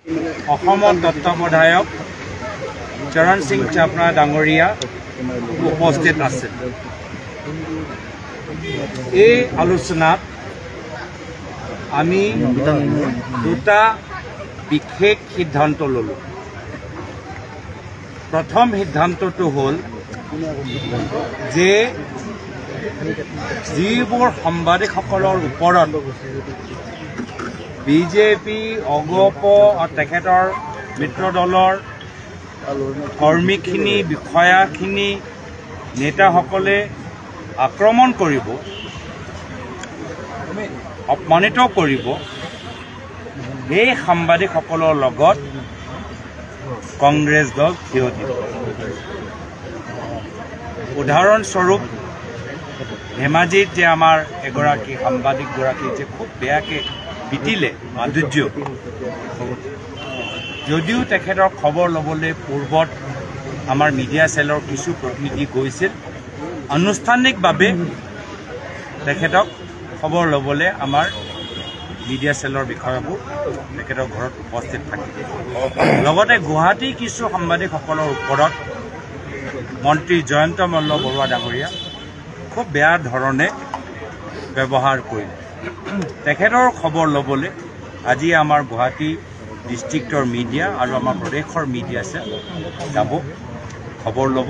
অসমৰ তত্ত্বাৱধায়ক চৰণ সিং চাপৰা ডাঙৰীয়া উপস্থিত আছে। এই আলোচনাত আমি দুটা বিশেষ সিদ্ধান্ত ললো। প্ৰথম সিদ্ধান্তটো হ'ল যে যিবোৰ সাংবাদিকসকলৰ ওপৰত বিজেপি অগপ তেখেতৰ মিত্ৰ দলৰ কৰ্মীখিনি বিষয়াখিনি নেতাসকলে আক্ৰমণ কৰিব, অপমানিত কৰিব, এই সাংবাদিকসকলৰ লগত কংগ্ৰেছ দল থিয় দিব। উদাহৰণস্বৰূপ ধেমাজিত যে আমাৰ এগৰাকী সাংবাদিকগৰাকী যে খুব বেয়াকৈ পিটিলে মাধুৰ্য, যদিও তেখেতৰ খবৰ ল'বলৈ পূৰ্বত আমাৰ মিডিয়া চেলৰ কিছু প্ৰতিনিধি গৈছিল, আনুষ্ঠানিকভাৱে তেখেতক খবৰ ল'বলৈ আমাৰ মিডিয়া চেলৰ বিষয়াবোৰ তেখেতৰ ঘৰত উপস্থিত থাকে। লগতে গুৱাহাটীৰ কিছু সাংবাদিকসকলৰ ওপৰত মন্ত্ৰী জয়ন্ত মল্ল বৰুৱা ডাঙৰীয়া খুব বেয়া ধৰণে ব্যৱহাৰ কৰিলে। তেখেতৰ খবৰ ল'বলৈ আজি আমাৰ গুৱাহাটী ডিষ্ট্ৰিক্টৰ মিডিয়া আৰু আমাৰ প্ৰদেশৰ মিডিয়া আছে যাব, খবৰ ল'ব।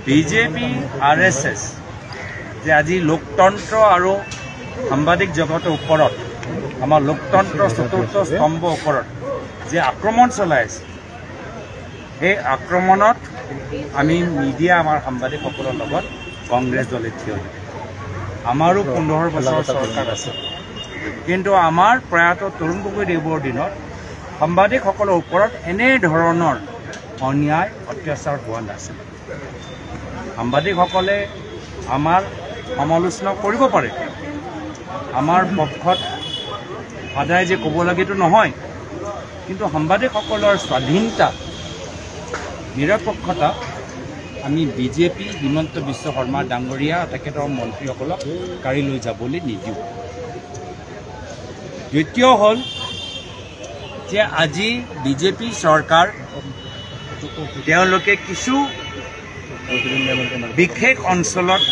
বিজেপি RSS যে আজি লোকতন্ত্ৰ আৰু সাংবাদিক জগতৰ ওপৰত, আমাৰ লোকতন্ত্ৰ চতুৰ্থ স্তম্ভৰ ওপৰত যে আক্ৰমণ চলাই আছে, সেই আক্ৰমণত আমি মিডিয়া আমাৰ সাংবাদিকসকলৰ লগত কংগ্ৰেছ দলে থিয় দিব। আমাৰো 15 বছৰ চৰকাৰ আছে, কিন্তু আমাৰ প্ৰয়াত তৰুণ গগৈদেৱৰ দিনত সাংবাদিকসকলৰ ওপৰত এনেধৰণৰ অন্যায় অত্যাচাৰ হোৱা নাছিল। সাংবাদিকসকলে আমাৰ সমালোচনা কৰিব পাৰে, আমাৰ পক্ষত সদায় যে ক'ব লাগেতো নহয়, কিন্তু সাংবাদিকসকলৰ স্বাধীনতা নিৰপেক্ষতা আমি বিজেপি হিমন্ত বিশ্ব শৰ্মা ডাঙৰীয়া তেখেতৰ মন্ত্ৰীসকলক কাঢ়ি লৈ যাবলৈ নিদিওঁ। দ্বিতীয় হ'ল যে আজি বিজেপি চৰকাৰ তেওঁলোকে কিছু বিশেষ অঞ্চলত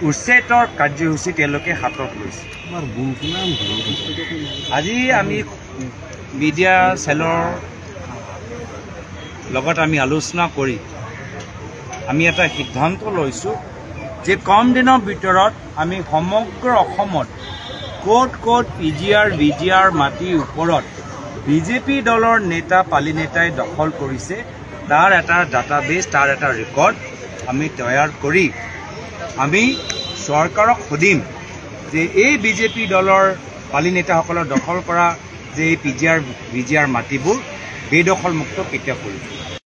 উচ্ছেদৰ কাৰ্যসূচী তেওঁলোকে হাতত লৈছে। আজি আমি মিডিয়া চেলৰ লগত আমি আলোচনা কৰি আমি এটা সিদ্ধান্ত লৈছোঁ যে কম দিনৰ ভিতৰত আমি সমগ্ৰ অসমত ক'ত ক'ত PGR VGR মাটিৰ ওপৰত বিজেপি দলৰ নেতা পালি নেতাই দখল কৰিছে তাৰ এটা ডাটাবেছ, তাৰ এটা ৰেকৰ্ড আমি তৈয়াৰ কৰি আমি চৰকাৰক সুধিম যে এই বিজেপি দলৰ পালি নেতাসকলৰ দখল কৰা যে এই PGR VGR মাটিবোৰ বেদখলমুক্ত কেতিয়া কৰিব।